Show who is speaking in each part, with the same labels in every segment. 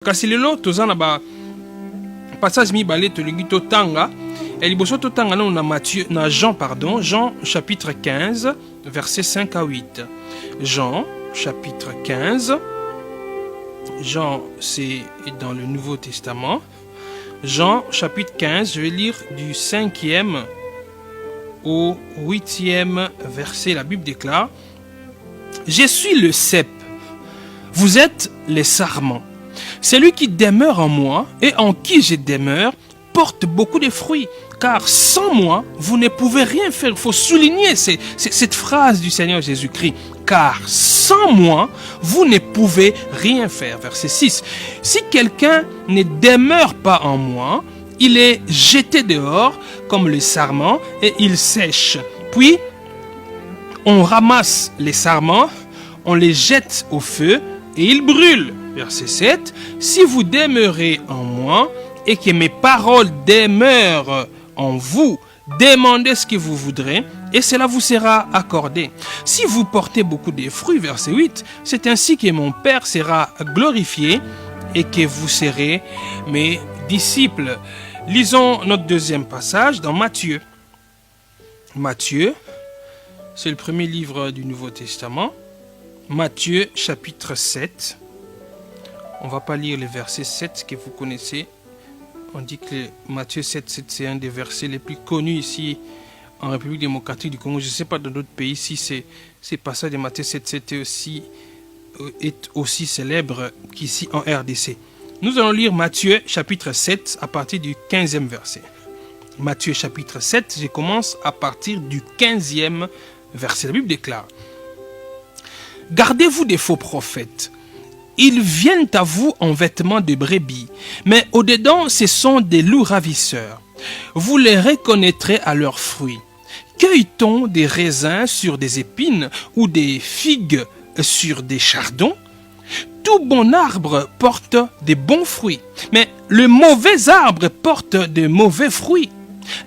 Speaker 1: Kasi lelo tozana ba passage mibale tolingi totanga et liboso totanga na Jean chapitre 15 versets 5 à 8. Jean chapitre 15. Jean c'est dans le Nouveau Testament. Jean chapitre 15, je vais lire du 5e au 8e verset. La Bible déclare: Je suis le cep, vous êtes les sarments. Celui qui demeure en moi et en qui je demeure porte beaucoup de fruits, car sans moi, vous ne pouvez rien faire. Il faut souligner cette phrase du Seigneur Jésus-Christ. Car sans moi, vous ne pouvez rien faire. Verset 6. Si quelqu'un ne demeure pas en moi, il est jeté dehors comme le sarment et il sèche. Puis, on ramasse les sarments, on les jette au feu et ils brûlent. Verset 7. Si vous demeurez en moi et que mes paroles demeurent en vous, demandez ce que vous voudrez et cela vous sera accordé. Si vous portez beaucoup de fruits, verset 8, c'est ainsi que mon Père sera glorifié et que vous serez mes disciples. Lisons notre deuxième passage dans Matthieu. Matthieu, c'est le premier livre du Nouveau Testament. Matthieu chapitre 7. On ne va pas lire le verset 7 que vous connaissez. On dit que Matthieu 7, c'est un des versets les plus connus ici en République démocratique du Congo. Je ne sais pas dans d'autres pays si ces passages de Matthieu 7 est aussi célèbre qu'ici en RDC. Nous allons lire Matthieu chapitre 7 à partir du 15e verset. Matthieu chapitre 7, je commence à partir du 15e verset. La Bible déclare: Gardez-vous des faux prophètes. Ils viennent à vous en vêtements de brebis, mais au-dedans, ce sont des loups ravisseurs. Vous les reconnaîtrez à leurs fruits. Cueille-t-on des raisins sur des épines ou des figues sur des chardons? Tout bon arbre porte des bons fruits, mais le mauvais arbre porte de mauvais fruits.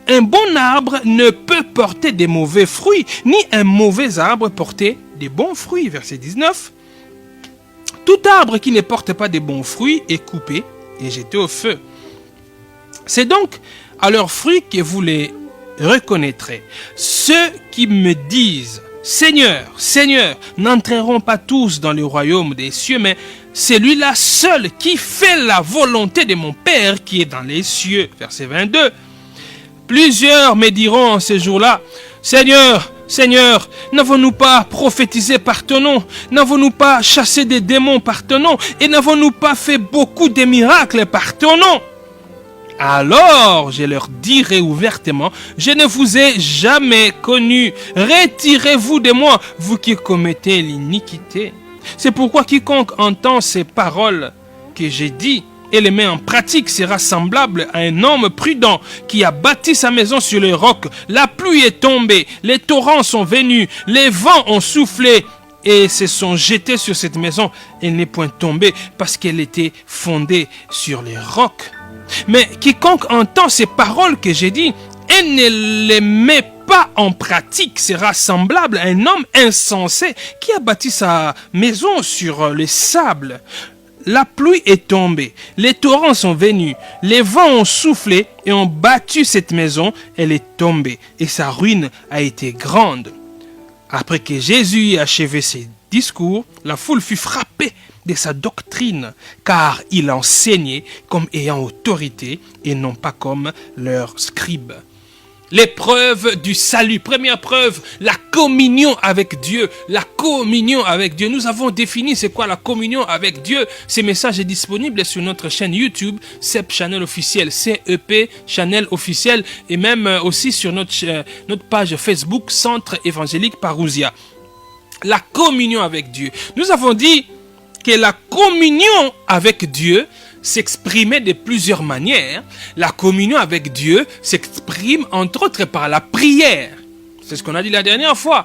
Speaker 1: Un bon arbre ne peut porter de mauvais fruits, ni un mauvais arbre porter de bons fruits. Verset 19. Tout arbre qui ne porte pas de bons fruits est coupé et jeté au feu. C'est donc à leurs fruits que vous les reconnaîtrez. Ceux qui me disent « Seigneur, Seigneur » n'entreront pas tous dans le royaume des cieux, mais celui-là seul qui fait la volonté de mon Père qui est dans les cieux. Verset 22. Plusieurs me diront en ce jour-là: Seigneur, Seigneur, n'avons-nous pas prophétisé par ton nom? N'avons-nous pas chassé des démons par ton nom? Et n'avons-nous pas fait beaucoup de miracles par ton nom? Alors je leur dirai ouvertement: je ne vous ai jamais connu. Retirez-vous de moi, vous qui commettez l'iniquité. C'est pourquoi quiconque entend ces paroles que j'ai dites et les met en pratique sera semblable à un homme prudent qui a bâti sa maison sur le roc. La pluie est tombée, les torrents sont venus, les vents ont soufflé et se sont jetés sur cette maison. Elle n'est point tombée parce qu'elle était fondée sur les rocs. Mais quiconque entend ces paroles que j'ai dites et ne les met pas en pratique sera semblable à un homme insensé qui a bâti sa maison sur le sable. La pluie est tombée, les torrents sont venus, les vents ont soufflé et ont battu cette maison. Elle est tombée et sa ruine a été grande. Après que Jésus eut achevé ses discours, la foule fut frappée de sa doctrine, car il enseignait comme ayant autorité et non pas comme leurs scribes. L'épreuve du salut. Première preuve, la communion avec Dieu. La communion avec Dieu. Nous avons défini c'est quoi la communion avec Dieu. Ce message est disponible sur notre chaîne YouTube, CEP Channel officiel, CEP Channel officiel, et même aussi sur notre page Facebook, Centre évangélique Parousia. La communion avec Dieu. Nous avons dit que la communion avec Dieu s'exprimer de plusieurs manières. La communion avec Dieu s'exprime entre autres par la prière. C'est ce qu'on a dit la dernière fois.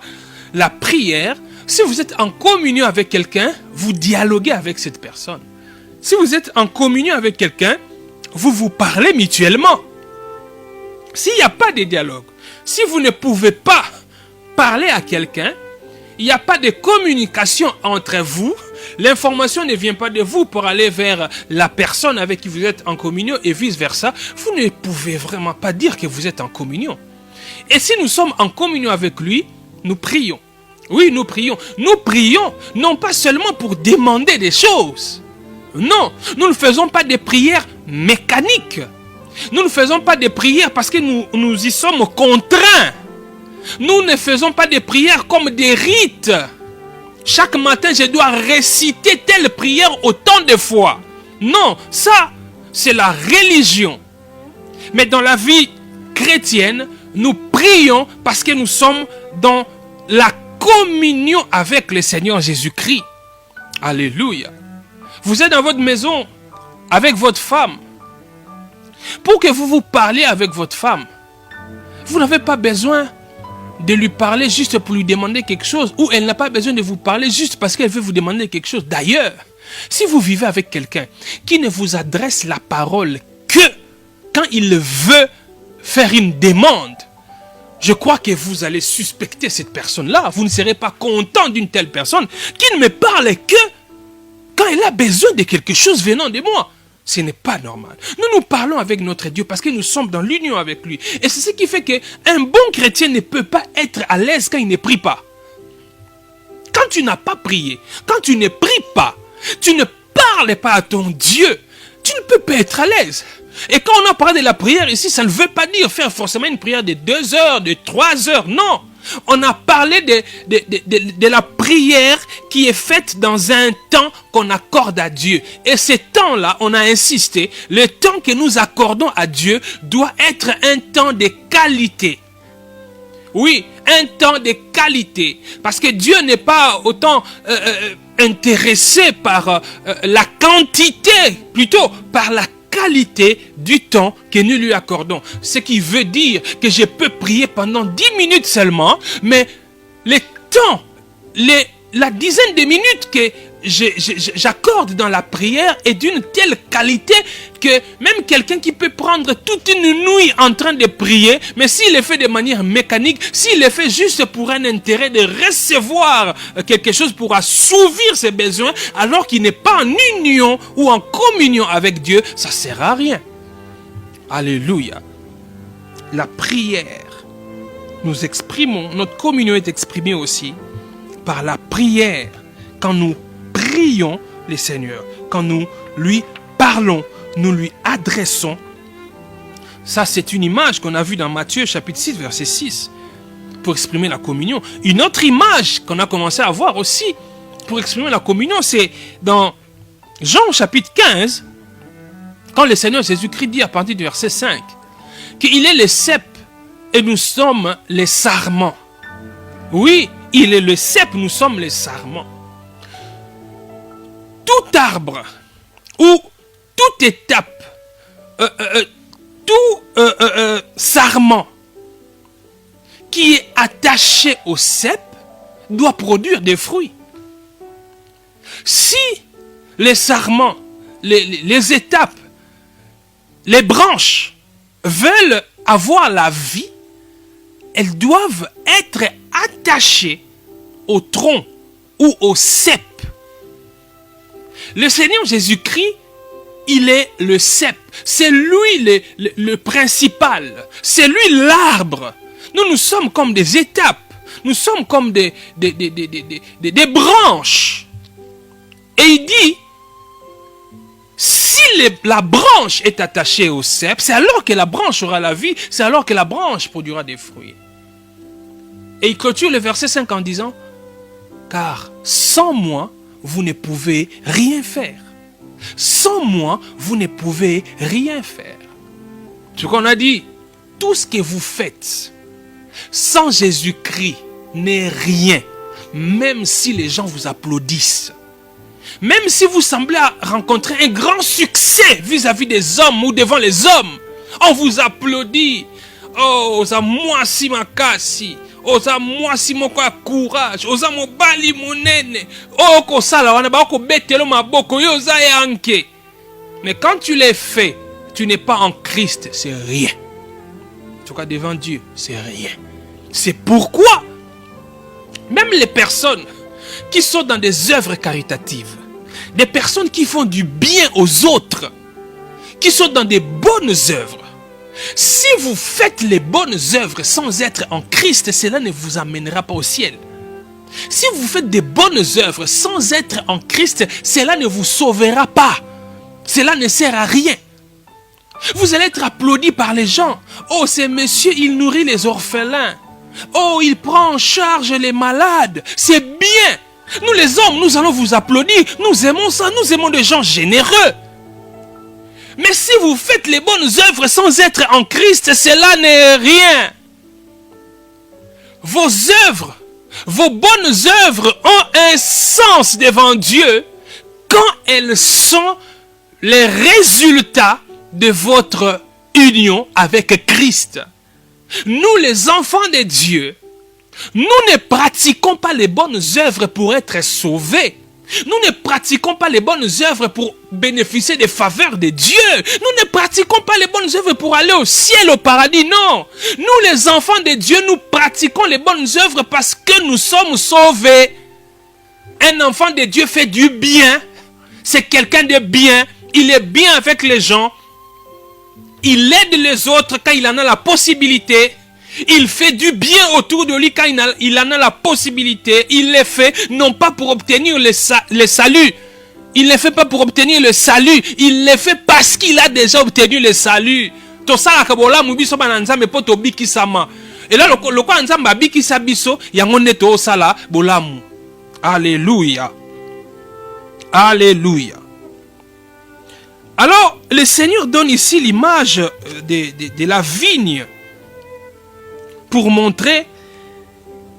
Speaker 1: La prière, si vous êtes en communion avec quelqu'un, vous dialoguez avec cette personne. Si vous êtes en communion avec quelqu'un, vous vous parlez mutuellement. S'il n'y a pas de dialogue, si vous ne pouvez pas parler à quelqu'un, il n'y a pas de communication entre vous, L'information ne vient pas de vous pour aller vers la personne avec qui vous êtes en communion et vice-versa. Vous ne pouvez vraiment pas dire que vous êtes en communion. Et si nous sommes en communion avec lui, nous prions. Oui, nous prions. Nous prions non pas seulement pour demander des choses. Non, nous ne faisons pas des prières mécaniques. Nous ne faisons pas des prières parce que nous y sommes contraints. Nous ne faisons pas des prières comme des rites. Chaque matin, je dois réciter telle prière autant de fois. Non, ça, c'est la religion. Mais dans la vie chrétienne, nous prions parce que nous sommes dans la communion avec le Seigneur Jésus-Christ. Alléluia. Vous êtes dans votre maison avec votre femme. Pour que vous parliez avec votre femme, vous n'avez pas besoin de lui parler juste pour lui demander quelque chose, ou elle n'a pas besoin de vous parler juste parce qu'elle veut vous demander quelque chose. D'ailleurs, si vous vivez avec quelqu'un qui ne vous adresse la parole que quand il veut faire une demande, je crois que vous allez suspecter cette personne-là. Vous ne serez pas content d'une telle personne qui ne me parle que quand elle a besoin de quelque chose venant de moi. Ce n'est pas normal. Nous parlons avec notre Dieu parce que nous sommes dans l'union avec lui. Et c'est ce qui fait qu'un bon chrétien ne peut pas être à l'aise quand il ne prie pas. Quand tu n'as pas prié, quand tu ne pries pas, tu ne parles pas à ton Dieu, tu ne peux pas être à l'aise. Et quand on a parlé de la prière ici, ça ne veut pas dire faire forcément une prière de 2 heures, de 3 heures, non. On a parlé de la prière qui est faite dans un temps qu'on accorde à Dieu. Et ce temps-là, on a insisté, le temps que nous accordons à Dieu doit être un temps de qualité. Oui, un temps de qualité. Parce que Dieu n'est pas autant intéressé par la quantité, plutôt par la qualité du temps que nous lui accordons. Ce qui veut dire que je peux prier pendant 10 minutes seulement, mais le temps, la dizaine de minutes que j'accorde dans la prière est d'une telle qualité que même quelqu'un qui peut prendre toute une nuit en train de prier, mais s'il le fait de manière mécanique, s'il le fait juste pour un intérêt de recevoir quelque chose pour assouvir ses besoins, alors qu'il n'est pas en union ou en communion avec Dieu, ça ne sert à rien. Alléluia. La prière, nous exprimons, notre communion est exprimée aussi par la prière quand nous prions le Seigneur, quand nous lui parlons, nous lui adressons. Ça, c'est une image qu'on a vue dans Matthieu chapitre 6, verset 6, pour exprimer la communion. Une autre image qu'on a commencé à voir aussi pour exprimer la communion, c'est dans Jean chapitre 15, quand le Seigneur Jésus-Christ dit à partir du verset 5, qu'il est le cep et nous sommes les sarments. Oui, il est le cep, nous sommes les sarments. Tout arbre ou toute étape, tout sarment qui est attaché au cep doit produire des fruits. Si les sarments, les étapes, les branches veulent avoir la vie, elles doivent être attachées au tronc ou au cep. Le Seigneur Jésus-Christ, il est le cep. C'est lui le principal. C'est lui l'arbre. Nous sommes comme des étapes. Nous sommes comme des branches. Et il dit, si la branche est attachée au cep, c'est alors que la branche aura la vie, c'est alors que la branche produira des fruits. Et il clôture le verset 5 en disant, car sans moi, vous ne pouvez rien faire. Sans moi, vous ne pouvez rien faire. Ce qu'on a dit, tout ce que vous faites sans Jésus-Christ n'est rien. Même si les gens vous applaudissent. Même si vous semblez rencontrer un grand succès vis-à-vis des hommes ou devant les hommes. On vous applaudit. Oh, ça moi si makasi. Oza mwasi moko ya courage, oza mobali monene, oko sala wana ba oko betelo maboko yo oza yanke. Mais quand tu les fais, tu n'es pas en Christ, c'est rien. En tout cas devant Dieu, c'est rien. C'est pourquoi même les personnes qui sont dans des œuvres caritatives, des personnes qui font du bien aux autres, qui sont dans des bonnes œuvres. Si vous faites les bonnes œuvres sans être en Christ, cela ne vous amènera pas au ciel. Si vous faites des bonnes œuvres sans être en Christ, cela ne vous sauvera pas. Cela ne sert à rien. Vous allez être applaudi par les gens. Oh, ce monsieur, il nourrit les orphelins. Oh, il prend en charge les malades. C'est bien. Nous les hommes, nous allons vous applaudir. Nous aimons ça. Nous aimons des gens généreux. Mais si vous faites les bonnes œuvres sans être en Christ, cela n'est rien. Vos œuvres, vos bonnes œuvres ont un sens devant Dieu quand elles sont les résultats de votre union avec Christ. Nous, les enfants de Dieu, nous ne pratiquons pas les bonnes œuvres pour être sauvés. Nous ne pratiquons pas les bonnes œuvres pour bénéficier des faveurs de Dieu. Nous ne pratiquons pas les bonnes œuvres pour aller au ciel, au paradis. Non. Nous, les enfants de Dieu, nous pratiquons les bonnes œuvres parce que nous sommes sauvés. Un enfant de Dieu fait du bien. C'est quelqu'un de bien. Il est bien avec les gens. Il aide les autres quand il en a la possibilité. Il fait du bien autour de lui quand il en a la possibilité. Il les fait non pas pour obtenir le salut. Il ne les fait pas pour obtenir le salut. Il les fait parce qu'il a déjà obtenu le salut. Et là, alléluia. Alléluia. Alors, le Seigneur donne ici l'image de la vigne pour montrer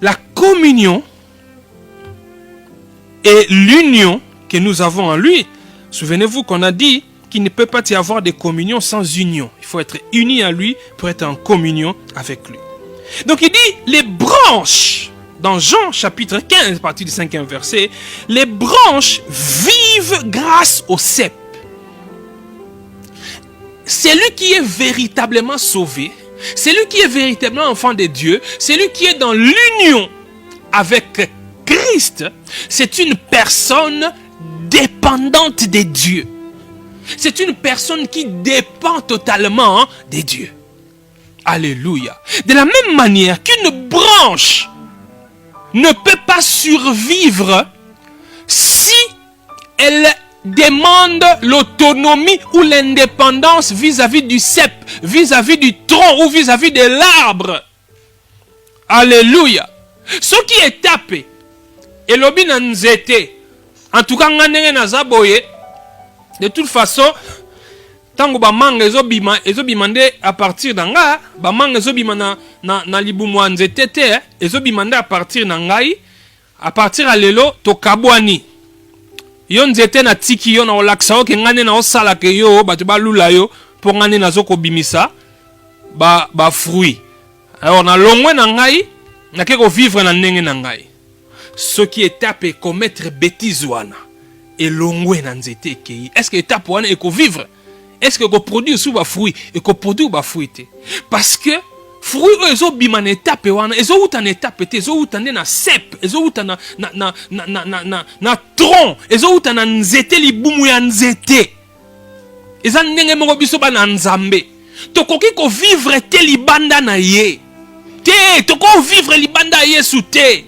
Speaker 1: la communion et l'union que nous avons en lui. Souvenez-vous qu'on a dit qu'il ne peut pas y avoir de communion sans union. Il faut être uni à lui pour être en communion avec lui. Donc il dit, les branches, dans Jean chapitre 15, à partir du 5e verset, les branches vivent grâce au cep. Celui qui est véritablement sauvé, celui qui est véritablement enfant de Dieu, celui qui est dans l'union avec Christ, c'est une personne dépendante de Dieu. C'est une personne qui dépend totalement de Dieu. Alléluia. De la même manière qu'une branche ne peut pas survivre si elle demande l'autonomie ou l'indépendance vis-à-vis du cep, vis-à-vis du tronc ou vis-à-vis de l'arbre. Alléluia. Ce qui est tapé, et l'obi na nzete, en tout cas, de toute façon, tango ba manga ezobimande à partir d'anga, ba manga ezobimana na libumu nzete te, ezobimande à partir d'angai, à partir à lelo to kabwani. Yo nzete na tiki yo na olaksa o ke ngane na osala ke yo batu ba lula yo pour ngane na zoko bimisa ba fruit. Alors na longwe na ngai na ke ko vivre na ndenge na ngai. Ce qui est tapé commettre bêtise wana et longwe na nzete ke. Est-ce que étape wana e ko vivre? Est-ce que ko produire sous ba fruit et ko produire ba fruit te? Parce que fruit ezo bima na étape wana ezo uta na étape te ezo uta na sep ezo uta na tronc ezo uta na nzete libumu ya nzete eza ndenge moko biso ba na nzambe tokoki ko vivre te libanda na ye te toko vivre libanda ya Yesu te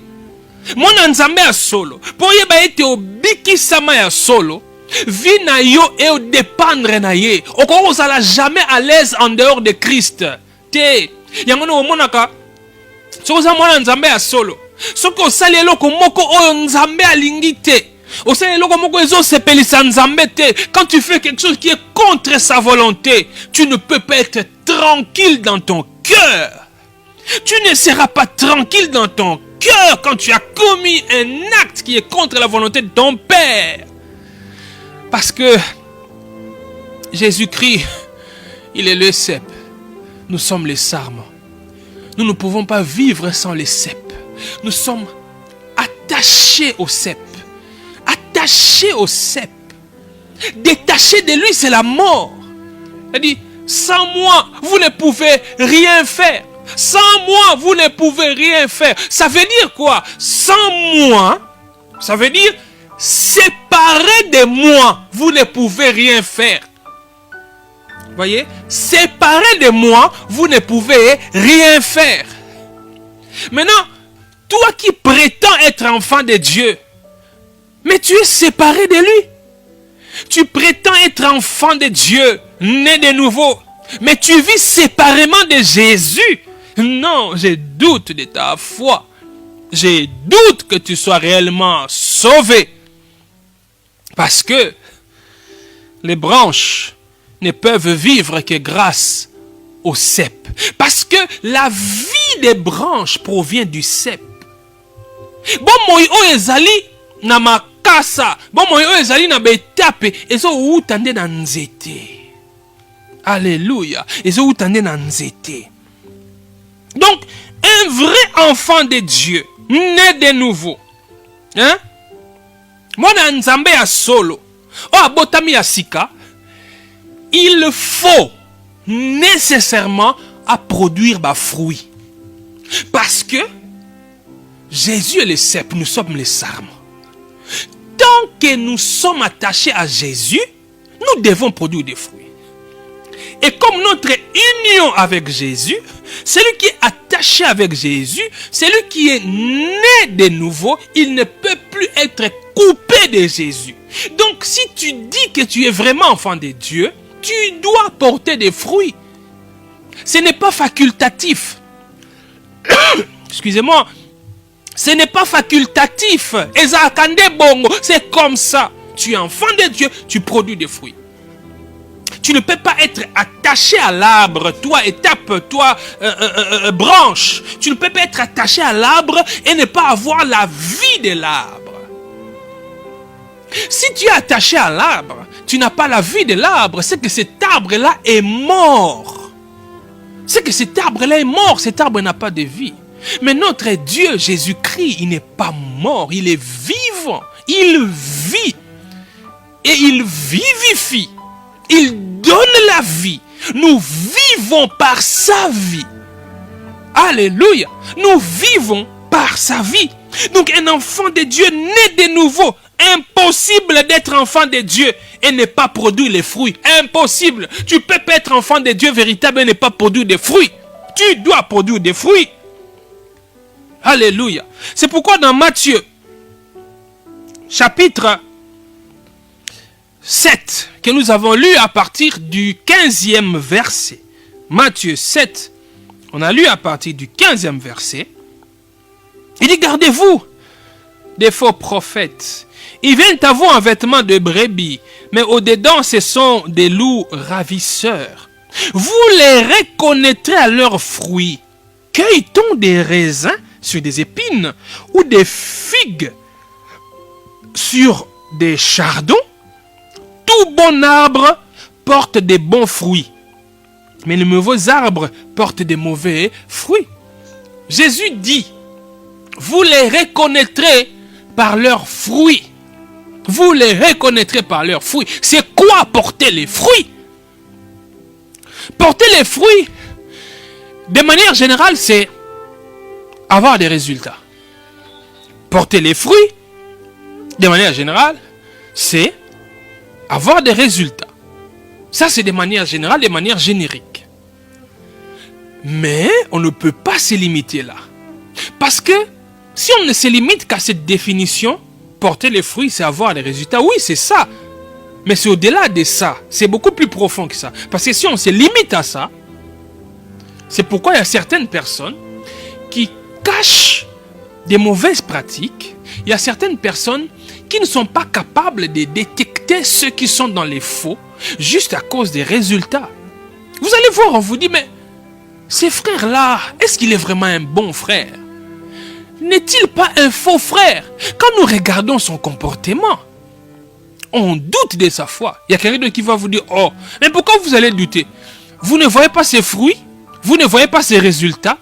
Speaker 1: mona nzambe ya solo po ye ba ete obikisama ya solo vie na yo e dépendre na ye okoko sala jamais à l'aise en dehors de Christ te yangono omonaka sokoza mwana nzambe ya solo soko osali eloko moko oyo nzambe alingi te osali eloko moko ezosepelisa nzambe te quand tu fais quelque chose qui est contre sa volonté tu ne peux pas être tranquille dans ton cœur. Tu ne seras pas tranquille dans ton cœur quand tu as commis un acte qui est contre la volonté de ton Père. Parce que Jésus-Christ, il est le cep. Nous sommes les sarments. Nous ne pouvons pas vivre sans les cep. Nous sommes attachés au cep. Attachés au cep. Détachés de lui, c'est la mort. Il dit, sans moi, vous ne pouvez rien faire. Sans moi, vous ne pouvez rien faire. Ça veut dire quoi? Sans moi, ça veut dire séparés de moi, vous ne pouvez rien faire. Voyez, séparés de moi, vous ne pouvez rien faire. Maintenant, toi qui prétends être enfant de Dieu, mais tu es séparé de lui. Tu prétends être enfant de Dieu, né de nouveau, mais tu vis séparément de Jésus. Non, je doute de ta foi. Je doute que tu sois réellement sauvé. Parce que les branches ne peuvent vivre que grâce au cep. Parce que la vie des branches provient du cep. Bon, moi, ezali na makasa. Bon, moi, ezali na betape. Ezo utande na nzete. Alléluia. Ezo utande na nzete. Donc, un vrai enfant de Dieu, né de nouveau. Hein? Mwana nzambe ya solo. Oh, abotami ya sika. Il faut nécessairement à produire des fruits. Parce que Jésus est le cep, nous sommes les sarmes. Tant que nous sommes attachés à Jésus, nous devons produire des fruits. Et comme notre union avec Jésus, celui qui est attaché avec Jésus, celui qui est né de nouveau, il ne peut plus être coupé de Jésus. Donc si tu dis que tu es vraiment enfant de Dieu, tu dois porter des fruits. Ce n'est pas facultatif. Excusez-moi. Ce n'est pas facultatif. C'est comme ça. Tu es enfant de Dieu, tu produis des fruits. Tu ne peux pas être attaché à l'arbre, toi étape, toi branche. Tu ne peux pas être attaché à l'arbre et ne pas avoir la vie de l'arbre. Si tu es attaché à l'arbre, tu n'as pas la vie de l'arbre, c'est que cet arbre-là est mort. C'est que cet arbre-là est mort, cet arbre n'a pas de vie. Mais notre Dieu, Jésus-Christ, il n'est pas mort, il est vivant. Il vit et il vivifie. Il donne la vie. Nous vivons par sa vie. Alléluia. Nous vivons par sa vie. Donc un enfant de Dieu né de nouveau. Impossible d'être enfant de Dieu et ne pas produire les fruits. Impossible. Tu peux pas être enfant de Dieu véritable et ne pas produire des fruits. Tu dois produire des fruits. Alléluia. C'est pourquoi dans Matthieu, chapitre 7, que nous avons lu à partir du 15e verset. Matthieu 7, on a lu à partir du 15e verset. Il dit, gardez-vous des faux prophètes. Ils viennent à vous en vêtements de brebis, mais au-dedans, ce sont des loups ravisseurs. Vous les reconnaîtrez à leurs fruits. Cueille-t-on des raisins sur des épines ou des figues sur des chardons? Tout bon arbre porte des bons fruits, mais les mauvais arbres portent des mauvais fruits. Jésus dit, vous les reconnaîtrez par leurs fruits. Vous les reconnaîtrez par leurs fruits. C'est quoi porter les fruits? Porter les fruits, de manière générale, c'est avoir des résultats. Porter les fruits, de manière générale, c'est avoir des résultats. Ça, c'est de manière générale, de manière générique. Mais on ne peut pas se limiter là. Parce que si on ne se limite qu'à cette définition, porter les fruits, c'est avoir des résultats. Oui, c'est ça. Mais c'est au-delà de ça. C'est beaucoup plus profond que ça. Parce que si on se limite à ça, c'est pourquoi il y a certaines personnes qui cachent des mauvaises pratiques. Il y a certaines personnes qui ne sont pas capables de détecter ceux qui sont dans les faux, juste à cause des résultats. Vous allez voir, on vous dit, mais ces frères-là, est-ce qu'il est vraiment un bon frère? N'est-il pas un faux frère? Quand nous regardons son comportement, on doute de sa foi. Il y a quelqu'un qui va vous dire, oh, mais pourquoi vous allez douter? Vous ne voyez pas ses fruits? Vous ne voyez pas ses résultats?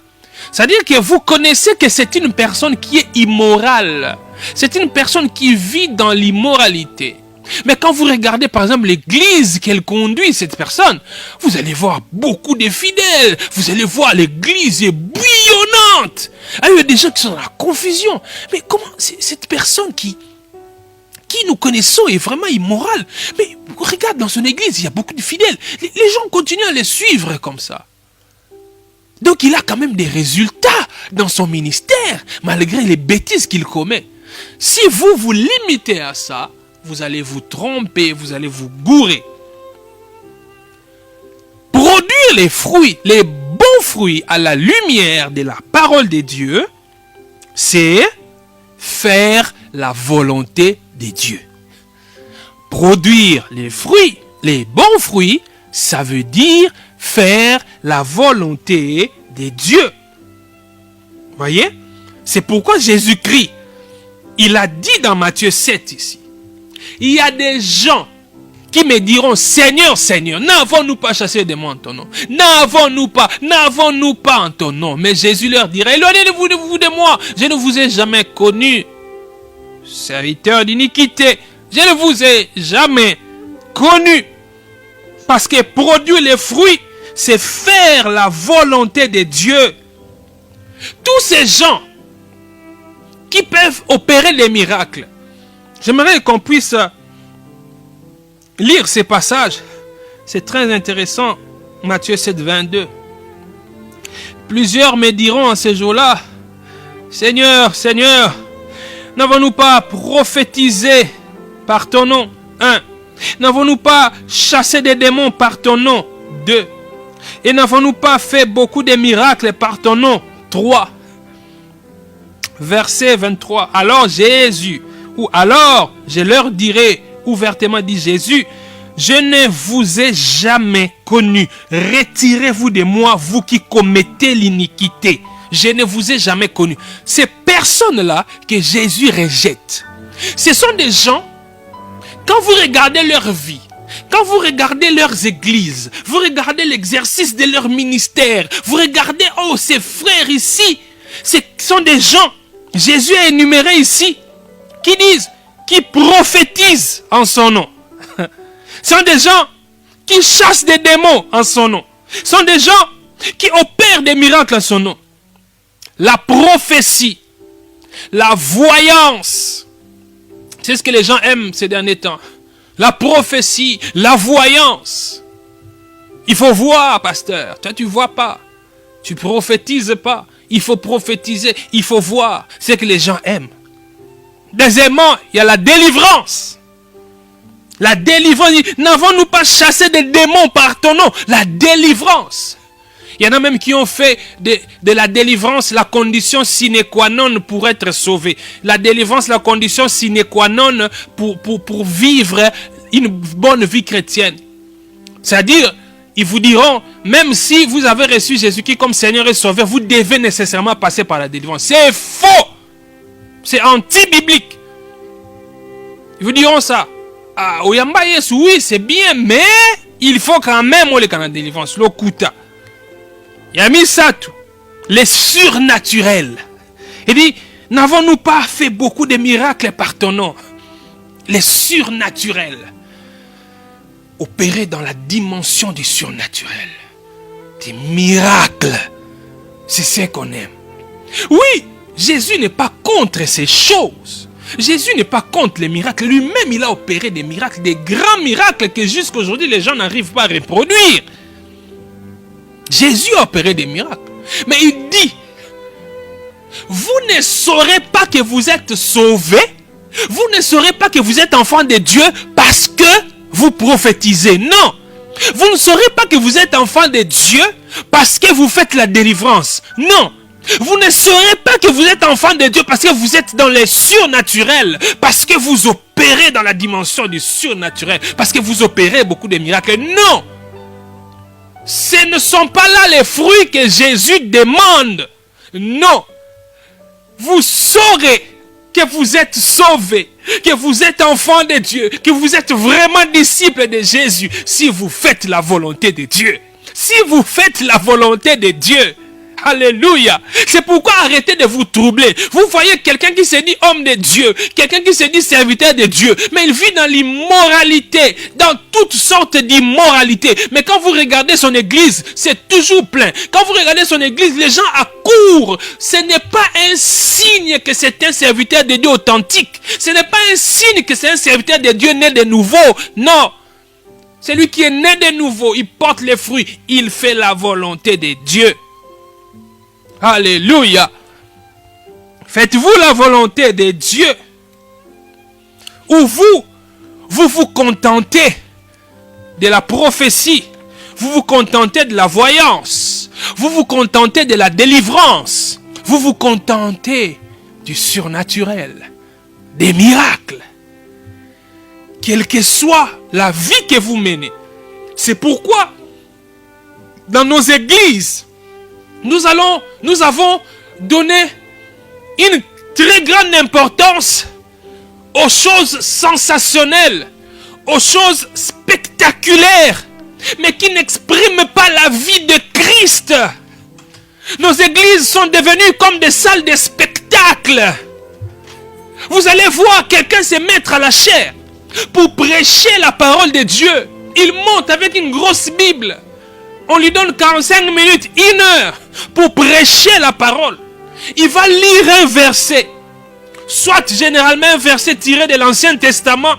Speaker 1: C'est-à-dire que vous connaissez que c'est une personne qui est immorale. C'est une personne qui vit dans l'immoralité. Mais quand vous regardez par exemple l'église qu'elle conduit, cette personne, vous allez voir beaucoup de fidèles. Vous allez voir l'église est bouillonnante. Ah, il y a des gens qui sont dans la confusion. Mais comment cette personne qui qui nous connaissons est vraiment immoral. Mais regarde, dans son église, il y a beaucoup de fidèles. Les gens continuent à les suivre comme ça. Donc il a quand même des résultats dans son ministère, malgré les bêtises qu'il commet. Si vous vous limitez à ça, vous allez vous tromper, vous allez vous gourer. Produire les fruits, les bons fruits à la lumière de la parole de Dieu, c'est faire la volonté de Dieu. Produire les fruits, les bons fruits, ça veut dire faire la volonté de Dieu. Voyez? C'est pourquoi Jésus-Christ, il a dit dans Matthieu 7 ici, il y a des gens qui me diront, Seigneur, Seigneur, n'avons-nous pas chassé des démons en ton nom? N'avons-nous pas en ton nom? Mais Jésus leur dira, éloignez-vous de moi, je ne vous ai jamais connu. Serviteur d'iniquité, je ne vous ai jamais connu. Parce que produire les fruits, c'est faire la volonté de Dieu. Tous ces gens qui peuvent opérer les miracles, j'aimerais qu'on puisse lire ces passages. C'est très intéressant. Matthieu 7, 22. Plusieurs me diront en ces jours-là, Seigneur, Seigneur, n'avons-nous pas prophétisé par ton nom? 1. N'avons-nous pas chassé des démons par ton nom? 2. Et n'avons-nous pas fait beaucoup de miracles par ton nom? 3. Verset 23. Alors Jésus, ou alors je leur dirai ouvertement, dit Jésus, je ne vous ai jamais connu. Retirez-vous de moi, vous qui commettez l'iniquité. Je ne vous ai jamais connu. Ces personnes-là que Jésus rejette, ce sont des gens, quand vous regardez leur vie, quand vous regardez leurs églises, vous regardez l'exercice de leur ministère, vous regardez, oh, ces frères ici, ce sont des gens, Jésus a énuméré ici, qui disent, qui prophétisent en son nom. Ce sont des gens qui chassent des démons en son nom. Ce sont des gens qui opèrent des miracles en son nom. La prophétie, la voyance, c'est ce que les gens aiment ces derniers temps. La prophétie, la voyance. Il faut voir, pasteur. Toi, tu ne vois pas. Tu ne prophétises pas. Il faut prophétiser. Il faut voir. C'est ce que les gens aiment. Deuxièmement, il y a la délivrance. La délivrance. N'avons-nous pas chassé des démons par ton nom? La délivrance. Il y en a même qui ont fait de la délivrance la condition sine qua non pour être sauvé. La délivrance, la condition sine qua non pour vivre une bonne vie chrétienne. C'est-à-dire, ils vous diront, même si vous avez reçu Jésus-Christ comme Seigneur et Sauveur, vous devez nécessairement passer par la délivrance. C'est faux. C'est anti-biblique. Ils vous diront ça. Ah, oui, c'est bien, mais il faut quand même aller dans la délivrance. Le kuta. Il a mis ça tout. Les surnaturels. Il dit, n'avons-nous pas fait beaucoup de miracles par ton nom? Les surnaturels. Opérer dans la dimension du surnaturel. Des miracles. C'est ce qu'on aime. Oui, Jésus n'est pas contre ces choses. Jésus n'est pas contre les miracles. Lui-même, il a opéré des miracles, des grands miracles que jusqu'à aujourd'hui, les gens n'arrivent pas à reproduire. Jésus a opéré des miracles. Mais il dit, vous ne saurez pas que vous êtes sauvés. Vous ne saurez pas que vous êtes enfants de Dieu parce que vous prophétisez. Non. Vous ne saurez pas que vous êtes enfants de Dieu parce que vous faites la délivrance. Non. Vous ne saurez pas que vous êtes enfants de Dieu parce que vous êtes dans les surnaturels. Parce que vous opérez dans la dimension du surnaturel. Parce que vous opérez beaucoup de miracles. Non. Ce ne sont pas là les fruits que Jésus demande. Non. Vous saurez que vous êtes sauvés, que vous êtes enfants de Dieu, que vous êtes vraiment disciples de Jésus, si vous faites la volonté de Dieu. Si vous faites la volonté de Dieu. Alléluia. C'est pourquoi arrêtez de vous troubler. Vous voyez quelqu'un qui se dit homme de Dieu, quelqu'un qui se dit serviteur de Dieu, mais il vit dans l'immoralité, dans toutes sortes d'immoralité. Mais quand vous regardez son église, c'est toujours plein. Quand vous regardez son église, les gens accourent. Ce n'est pas un signe que c'est un serviteur de Dieu authentique. Ce n'est pas un signe que c'est un serviteur de Dieu né de nouveau. Non. Celui qui est né de nouveau, il porte les fruits. Il fait la volonté de Dieu. Alléluia. Faites-vous la volonté de Dieu. Ou vous contentez de la prophétie. Vous vous contentez de la voyance. Vous vous contentez de la délivrance. Vous vous contentez du surnaturel, des miracles. Quelle que soit la vie que vous menez. C'est pourquoi, dans nos églises, nous avons donné une très grande importance aux choses sensationnelles, aux choses spectaculaires, mais qui n'expriment pas la vie de Christ. Nos églises sont devenues comme des salles de spectacle. Vous allez voir quelqu'un se mettre à la chair pour prêcher la parole de Dieu. Il monte avec une grosse Bible. On lui donne 45 minutes, 1 heure pour prêcher la parole. Il va lire un verset. Soit généralement un verset tiré de l'Ancien Testament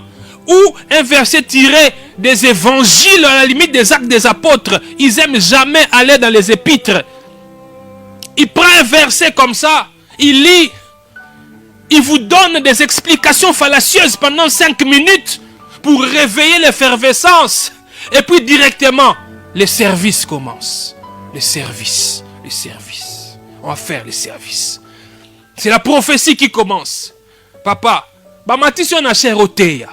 Speaker 1: ou un verset tiré des évangiles, à la limite des actes des apôtres. Ils n'aiment jamais aller dans les épîtres. Il prend un verset comme ça, il lit. Il vous donne des explications fallacieuses pendant 5 minutes pour réveiller l'effervescence. Et puis directement, les services commencent. Les services. On va faire les services. C'est la prophétie qui commence. Papa, matisi on a cher au teya.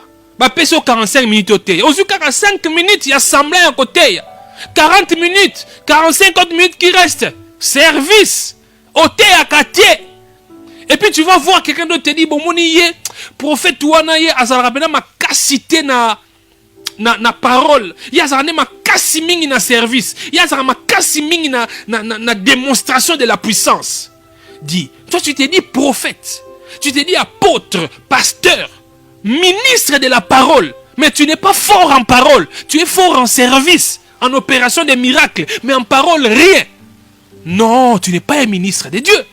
Speaker 1: Peso 45 minutes au teya. Aux 45 minutes, il y a semblé à côté. 40 minutes, 45 minutes qui restent. Service. Au teya katie. Et puis tu vas voir quelqu'un d'autre te dit, bon, mon prophète ouana ye azalabena ma cassité na parole. Yazane ma kasi mingi na service. Yazane ma kasi mingi na démonstration de la puissance. Dis, toi tu t'es dit prophète. Tu t'es dit apôtre, pasteur, ministre de la parole. Mais tu n'es pas fort en parole. Tu es fort en service, en opération de miracles. Mais en parole, rien. Non, tu n'es pas un ministre de Dieu.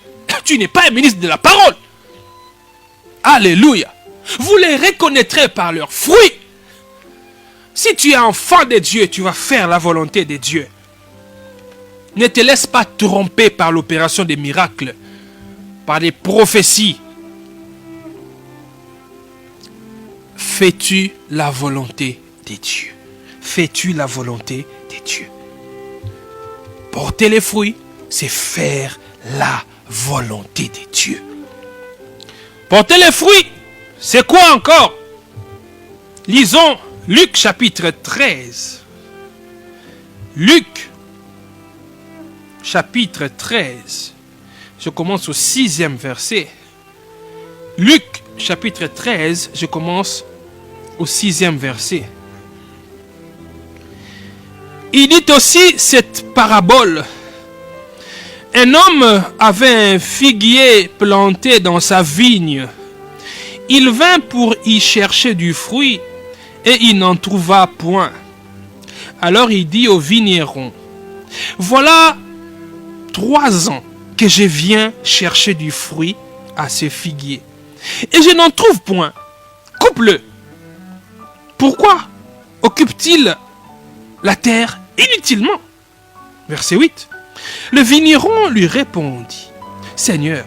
Speaker 1: Tu n'es pas un ministre de la parole. Alléluia. Vous les reconnaîtrez par leurs fruits. Si tu es enfant de Dieu, tu vas faire la volonté de Dieu. Ne te laisse pas tromper par l'opération des miracles, par les prophéties. Fais-tu la volonté de Dieu? Fais-tu la volonté de Dieu? Porter les fruits, c'est faire la volonté de Dieu. Porter les fruits, c'est quoi encore? Lisons Luc chapitre 13. Luc chapitre 13. Je commence au 6e verset. Luc chapitre 13, je commence au 6e verset. Il dit aussi cette parabole. Un homme avait un figuier planté dans sa vigne. Il vint pour y chercher du fruit et il n'en trouva point. Alors il dit au vigneron, voilà 3 ans que je viens chercher du fruit à ce figuier et je n'en trouve point. Coupe-le. Pourquoi occupe-t-il la terre inutilement? Verset 8. Le vigneron lui répondit, Seigneur,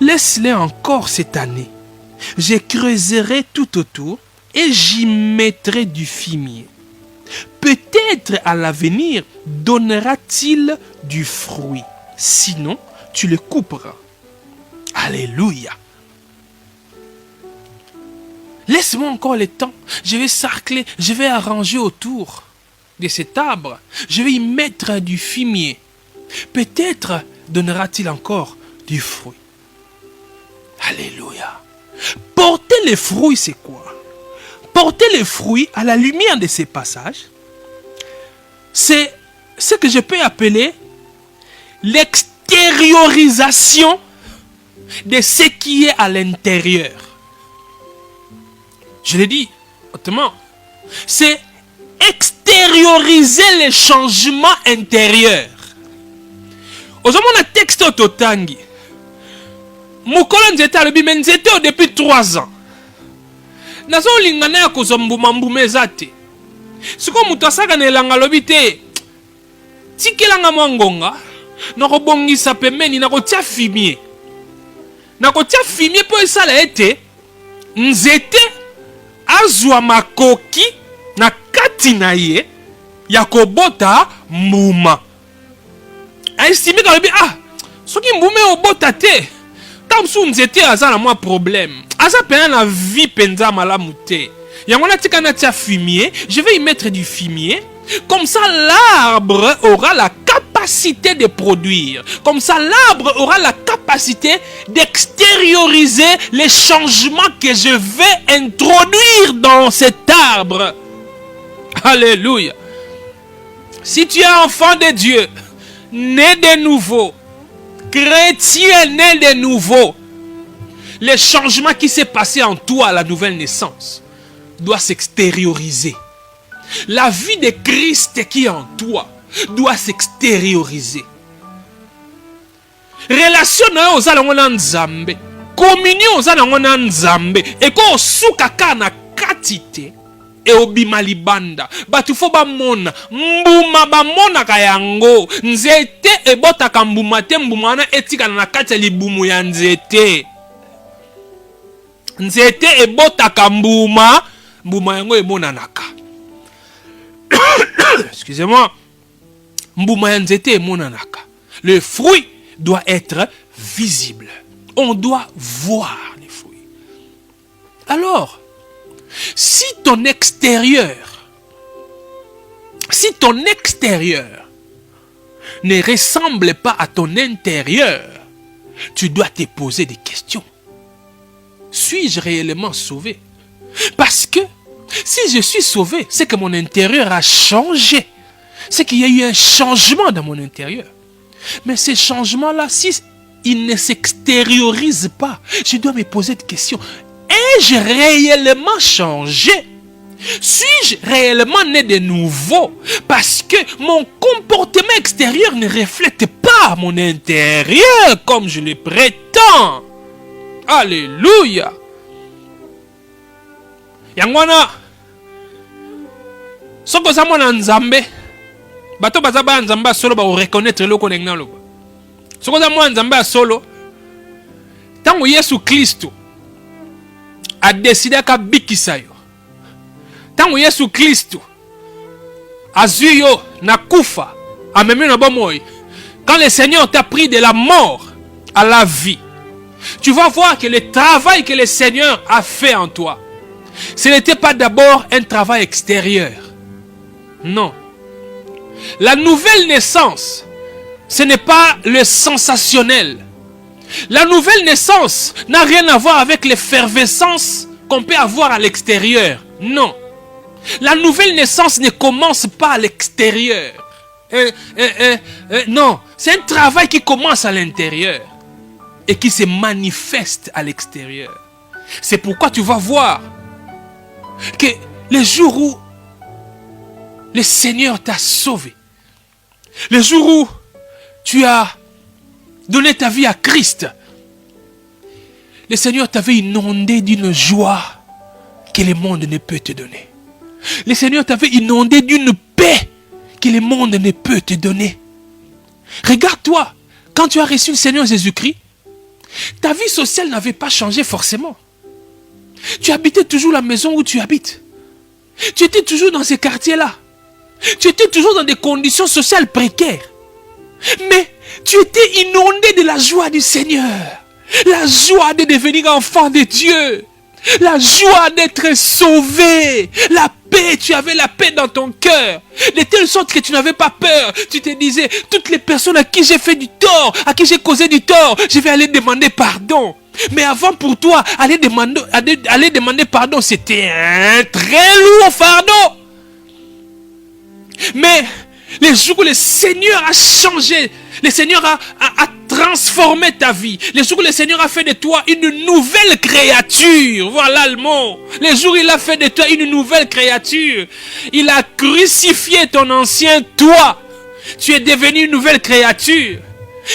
Speaker 1: laisse-les encore cette année. Je creuserai tout autour et j'y mettrai du fumier. Peut-être à l'avenir donnera-t-il du fruit. Sinon, tu le couperas. Alléluia. Laisse-moi encore le temps. Je vais sarcler, je vais arranger autour de cet arbre. Je vais y mettre du fumier. Peut-être donnera-t-il encore du fruit. Alléluia. Porter les fruits, c'est quoi? Porter les fruits à la lumière de ces passages, c'est ce que je peux appeler l'extériorisation de ce qui est à l'intérieur. Je l'ai dit autrement, c'est extérioriser les changements intérieurs. Ozomona texte totangi. Mukolo nzete alobi mais nzete depuis 3 ans. Nazo lingana ya kozombuma mbumeza te. Siko mutu asaka na elanga lobi te. Tikelanga mwangonga. Nakobongisa pembeni nakotia fumier. Nakotia fumier po esala ete nzete azwa makoki na kati na ye ya kobota mbuma. Aestime kalobi soki mbume obota te. Tamsu nzete aza na mwa problème. Aza pena na vie penza malamu te. Yangona tika na tia fumier, je vais y mettre du fumier. Comme ça l'arbre aura la capacité de produire. Comme ça l'arbre aura la capacité d'extérioriser les changements que je vais introduire dans cet arbre. Alléluia. Si tu es enfant de Dieu, né de nouveau, chrétien né de nouveau, le changement qui s'est passé en toi à la nouvelle naissance doit s'extérioriser. La vie de Christ qui est en toi doit s'extérioriser. Relation na yo ozala ngona nzambe, communion ozala ngona nzambe, eko sukaka na katite e obima libanda. Batu fo ba mona, mbuma ba mona kayango, nzete ebota mbuma te mbuma na etika na kati libumu ya nzete. Nzete ebota mbuma, mbuma yango emona naka. Excusez-moi. Mbuma ya nzete emona naka. Le fruit doit être visible. On doit voir les fruits. Alors, si ton extérieur ne ressemble pas à ton intérieur, tu dois te poser des questions. Suis-je réellement sauvé? Parce que si je suis sauvé, c'est que mon intérieur a changé. C'est qu'il y a eu un changement dans mon intérieur. Mais ces changements-là, si ils ne s'extériorisent pas, je dois me poser des questions. Ai-je réellement changé? Suis-je réellement né de nouveau? Parce que mon comportement extérieur ne reflète pas mon intérieur comme je le prétends. Alléluia. Yangwana soko za mwana nzambe bato baza ba nzamba solo ba reconnaître loko ndengna loba. Soko za mwana nzambe solo tango Yesu Kristo a décidé ka bikisa yo. Tango Yesu Kristo azui yo na kufa amemi na bomoy. Quand le Seigneur t'a pris de la mort à la vie, tu vas voir que le travail que le Seigneur a fait en toi, ce n'était pas d'abord un travail extérieur. Non. La nouvelle naissance, ce n'est pas le sensationnel. La nouvelle naissance n'a rien à voir avec l'effervescence qu'on peut avoir à l'extérieur. Non. La nouvelle naissance ne commence pas à l'extérieur. Non. C'est un travail qui commence à l'intérieur et qui se manifeste à l'extérieur. C'est pourquoi tu vas voir que le jour où le Seigneur t'a sauvé, le jour où tu as donné ta vie à Christ, le Seigneur t'avait inondé d'une joie que le monde ne peut te donner. Le Seigneur t'avait inondé d'une paix que le monde ne peut te donner. Regarde-toi, quand tu as reçu le Seigneur Jésus-Christ, ta vie sociale n'avait pas changé forcément. Tu habitais toujours la maison où tu habites. Tu étais toujours dans ces quartiers-là. Tu étais toujours dans des conditions sociales précaires. Mais tu étais inondé de la joie du Seigneur. La joie de devenir enfant de Dieu. La joie d'être sauvé. La paix, tu avais la paix dans ton cœur. De telle sorte que tu n'avais pas peur. Tu te disais, toutes les personnes à qui j'ai fait du tort, à qui j'ai causé du tort, je vais aller demander pardon. Mais avant pour toi, aller demander pardon, c'était un très lourd fardeau. Mais les jours où le Seigneur a changé, le Seigneur a transformé ta vie. Les jours où le Seigneur a fait de toi une nouvelle créature. Voilà le mot. Les jours où il a fait de toi une nouvelle créature. Il a crucifié ton ancien toi. Tu es devenu une nouvelle créature.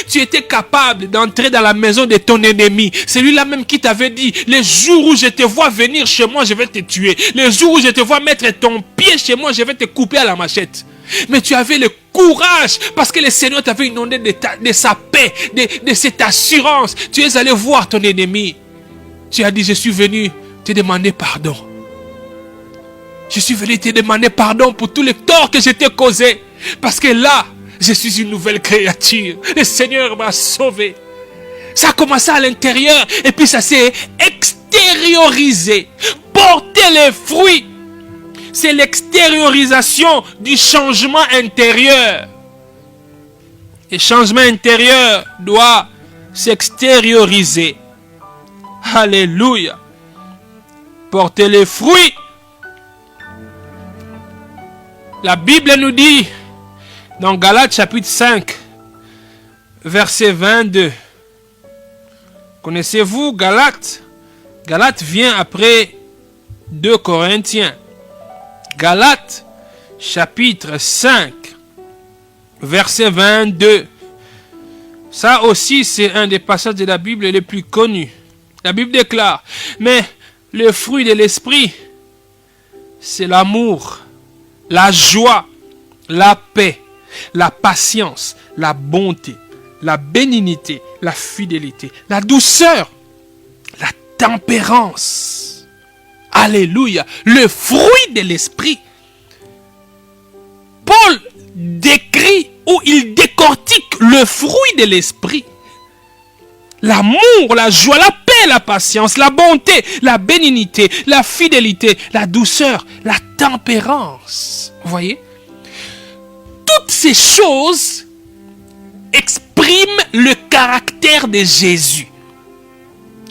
Speaker 1: Tu étais capable d'entrer dans la maison de ton ennemi. C'est lui-là même qui t'avait dit, les jours où je te vois venir chez moi, je vais te tuer. Les jours où je te vois mettre ton pied chez moi, je vais te couper à la machette. Mais tu avais le courage parce que le Seigneur t'avait inondé de sa paix, de cette assurance. Tu es allé voir ton ennemi. Tu as dit, je suis venu te demander pardon. Je suis venu te demander pardon pour tous les torts que je t'ai causés. Parce que là, je suis une nouvelle créature. Le Seigneur m'a sauvé. Ça a commencé à l'intérieur et puis ça s'est extériorisé. Porter les fruits. C'est l'extériorisation du changement intérieur. Le changement intérieur doit s'extérioriser. Alléluia. Porter les fruits. La Bible nous dit dans Galates chapitre 5, verset 22. Connaissez-vous Galates? Galates vient après 2 Corinthiens. Galates chapitre 5, verset 22. Ça aussi, c'est un des passages de la Bible les plus connus. La Bible déclare, mais le fruit de l'esprit, c'est l'amour, la joie, la paix, la patience, la bonté, la bénignité, la fidélité, la douceur, la tempérance. Alléluia. Le fruit de l'esprit. Paul décrit ou il décortique le fruit de l'esprit. L'amour, la joie, la paix, la patience, la bonté, la bénignité, la fidélité, la douceur, la tempérance. Vous voyez? Toutes ces choses expriment le caractère de Jésus.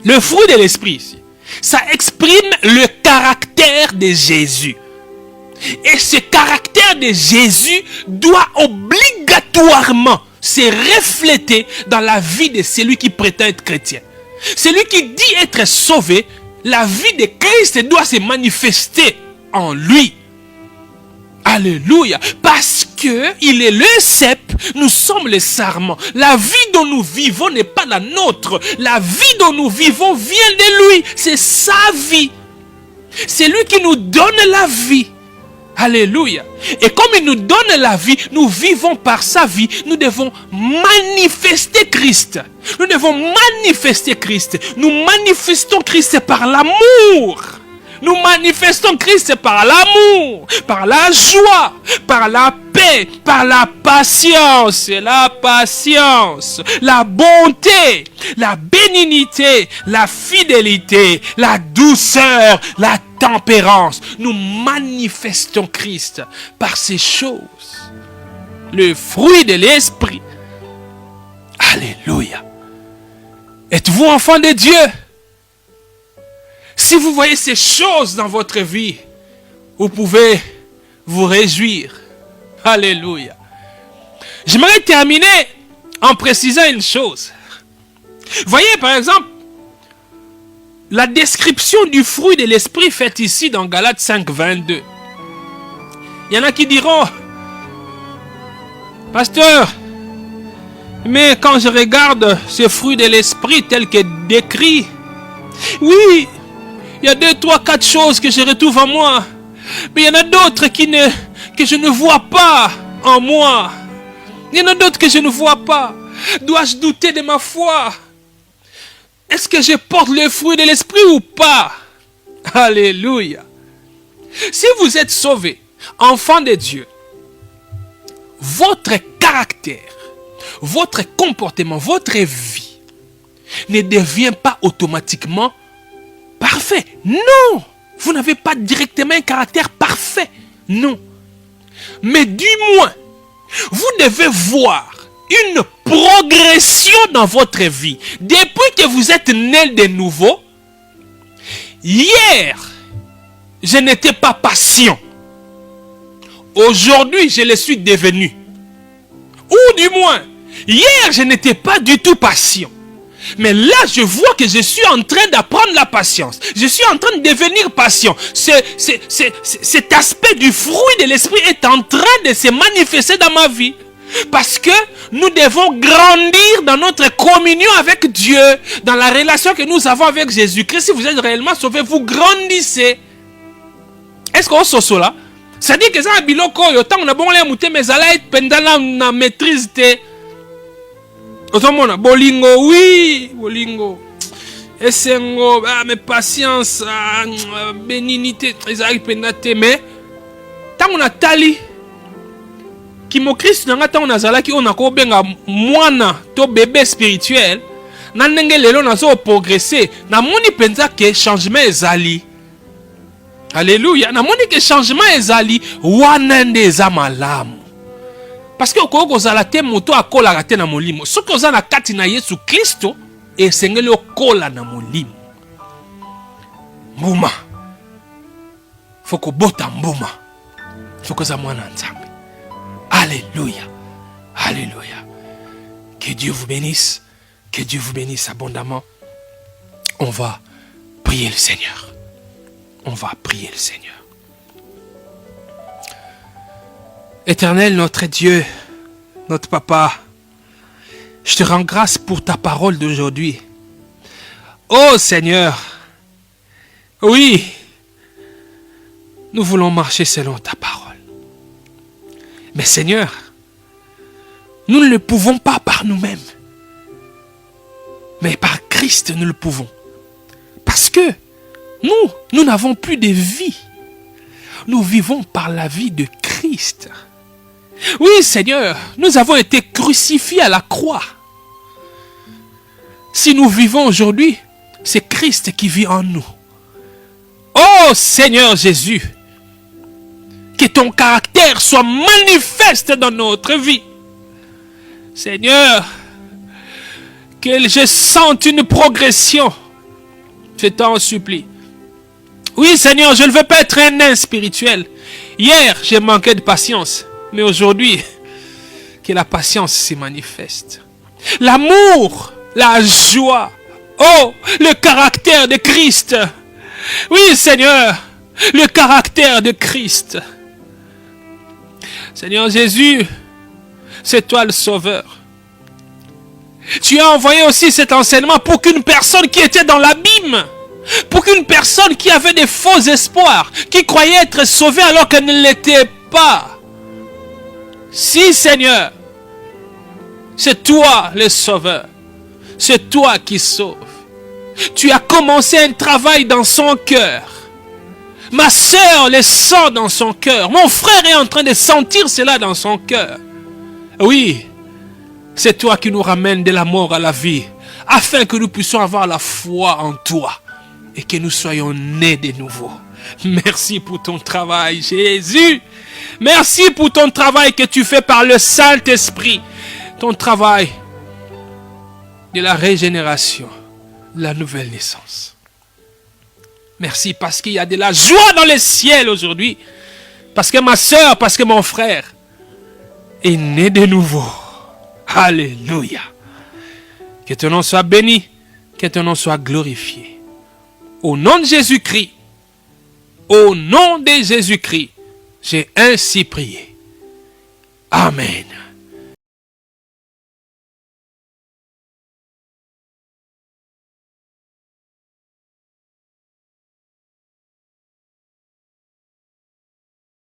Speaker 1: Le fruit de l'esprit ici, ça exprime le caractère de Jésus. Et ce caractère de Jésus doit obligatoirement se refléter dans la vie de celui qui prétend être chrétien. Celui qui dit être sauvé, la vie de Christ doit se manifester en lui. Alléluia. Parce que il est le cep, nous sommes les sarments. La vie dont nous vivons n'est pas la nôtre. La vie dont nous vivons vient de lui. C'est sa vie. C'est lui qui nous donne la vie. Alléluia. Et comme il nous donne la vie, nous vivons par sa vie. Nous devons manifester Christ. Nous devons manifester Christ. Nous manifestons Christ par l'amour. Nous manifestons Christ par l'amour, par la joie, par la paix, par la patience, la bonté, la bénignité, la fidélité, la douceur, la tempérance. Nous manifestons Christ par ces choses. Le fruit de l'esprit. Alléluia. Êtes-vous enfant de Dieu? Si vous voyez ces choses dans votre vie, vous pouvez vous réjouir. Alléluia. J'aimerais terminer en précisant une chose. Voyez par exemple, la description du fruit de l'esprit faite ici dans Galates 5, 22. Il y en a qui diront, pasteur, mais quand je regarde ce fruit de l'esprit tel que décrit, oui, il y a 2, 3, 4 choses que je retrouve en moi. Mais il y en a d'autres que je ne vois pas en moi. Il y en a d'autres que je ne vois pas. Dois-je douter de ma foi? Est-ce que je porte le fruit de l'esprit ou pas? Alléluia. Si vous êtes sauvé, enfant de Dieu, votre caractère, votre comportement, votre vie ne devient pas automatiquement parfait. Non, vous n'avez pas directement un caractère parfait. Non. Mais du moins, vous devez voir une progression dans votre vie. Depuis que vous êtes né de nouveau, hier, je n'étais pas patient. Aujourd'hui, je le suis devenu. Ou du moins, Hier, je n'étais pas du tout patient. Mais là, je vois que je suis en train d'apprendre la patience. Je suis en train de devenir patient. Cet aspect du fruit de l'esprit est en train de se manifester dans ma vie. Parce que nous devons grandir dans notre communion avec Dieu, dans la relation que nous avons avec Jésus-Christ. Si vous êtes réellement sauvé, vous grandissez. Est-ce qu'on se souvient là? C'est-à-dire que ça a biloko, autant on a bon les moutons, mais ça a été pendant la maîtrise. Autrement, bolingo, oui, bolingo. Essengo, mais patience, bénignité, ils pendate, mais tant on a tali. Qui mo Christ nanga ta on azala ki on a ko benga mwana to bébé spirituel na ndenge lelo na zo progresser na moni penza ke changement ezali. Alléluia, na moni ke changement ezali wana nde eza malamu. Parce que okoko zala te moto akola te na molimo. Soki oza na kati na Yesu Kristo esengeli okola na molimo. Mbuma. Foko bota mbuma. Foko za mwana nzambe. Alléluia. Alléluia. Que Dieu vous bénisse. Que Dieu vous bénisse abondamment. On va prier le Seigneur. On va prier le Seigneur. Éternel, notre Dieu, notre Papa, je te rends grâce pour ta parole d'aujourd'hui. Oh Seigneur, oui, nous voulons marcher selon ta parole. Mais Seigneur, nous ne le pouvons pas par nous-mêmes. Mais par Christ, nous le pouvons. Parce que nous n'avons plus de vie. Nous vivons par la vie de Christ. Oui, Seigneur, nous avons été crucifiés à la croix. Si nous vivons aujourd'hui, c'est Christ qui vit en nous. Oh Seigneur Jésus, que ton caractère soit manifeste dans notre vie. Seigneur, que je sente une progression. Je t'en supplie. Oui, Seigneur, je ne veux pas être un nain spirituel. Hier, j'ai manqué de patience. Mais aujourd'hui, que la patience se manifeste. L'amour, la joie. Oh, le caractère de Christ. Oui, Seigneur, le caractère de Christ. Seigneur Jésus, c'est toi le Sauveur. Tu as envoyé aussi cet enseignement pour qu'une personne qui était dans l'abîme, pour qu'une personne qui avait des faux espoirs, qui croyait être sauvée alors qu'elle ne l'était pas. Si Seigneur, c'est toi le Sauveur, c'est toi qui sauves. Tu as commencé un travail dans son cœur. Ma sœur le sent dans son cœur. Mon frère est en train de sentir cela dans son cœur. Oui, c'est toi qui nous ramènes de la mort à la vie, afin que nous puissions avoir la foi en toi et que nous soyons nés de nouveau. Merci pour ton travail, Jésus. Merci pour ton travail que tu fais par le Saint-Esprit. Ton travail de la régénération, de la nouvelle naissance. Merci parce qu'il y a de la joie dans le ciel aujourd'hui. Parce que ma soeur, parce que mon frère est né de nouveau. Alléluia. Que ton nom soit béni, que ton nom soit glorifié. Au nom de Jésus-Christ, au nom de Jésus-Christ, j'ai ainsi prié. Amen.